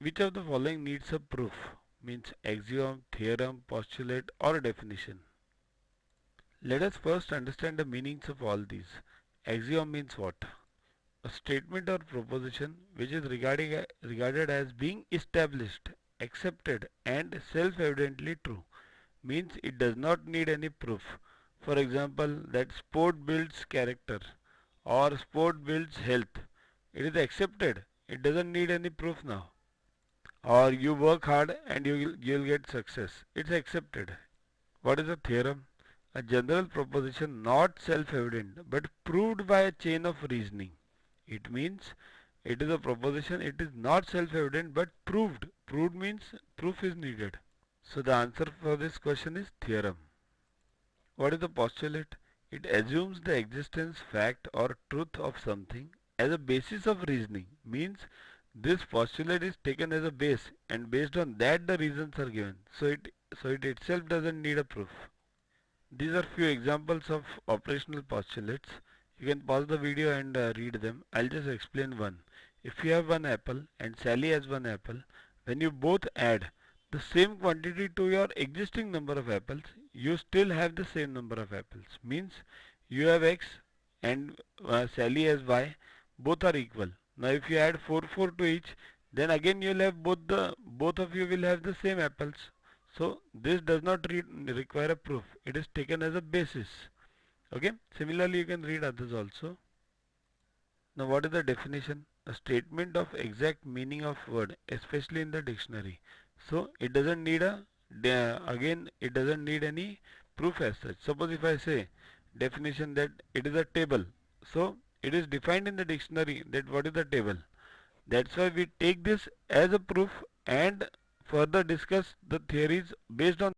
Which of the following needs a proof? Means axiom, theorem, postulate or definition. Let us first understand the meanings of all these. Axiom means what? A statement or proposition which is regarded as being established, accepted and self-evidently true. Means it does not need any proof. For example, that sport builds character or sport builds health. It is accepted. It doesn't need any proof now. Or you work hard and you'll get success. It's accepted. What is a theorem? A general proposition not self-evident but proved by a chain of reasoning. It means it is a proposition, it is not self-evident but proved. Proved means proof is needed. So the answer for this question is theorem. What is the postulate? It assumes the existence, fact or truth of something as a basis of reasoning. Means this postulate is taken as a base and based on that the reasons are given. So it itself doesn't need a proof. These are few examples of operational postulates. You can pause the video and read them. I'll just explain one. If you have one apple and Sally has one apple, when you both add the same quantity to your existing number of apples, you still have the same number of apples. Means you have x and Sally has y, both are equal. Now if you add 4 to each, then again you will have both of you will have the same apples. So this does not require a proof. It is taken as a basis. Okay. Similarly, you can read others also. Now, what is the definition? A statement of exact meaning of word, especially in the dictionary. So it doesn't need again it doesn't need any proof as such. Suppose if I say definition that it is a table. So it is defined in the dictionary that what is the table. That's why we take this as a proof and further discuss the theories based on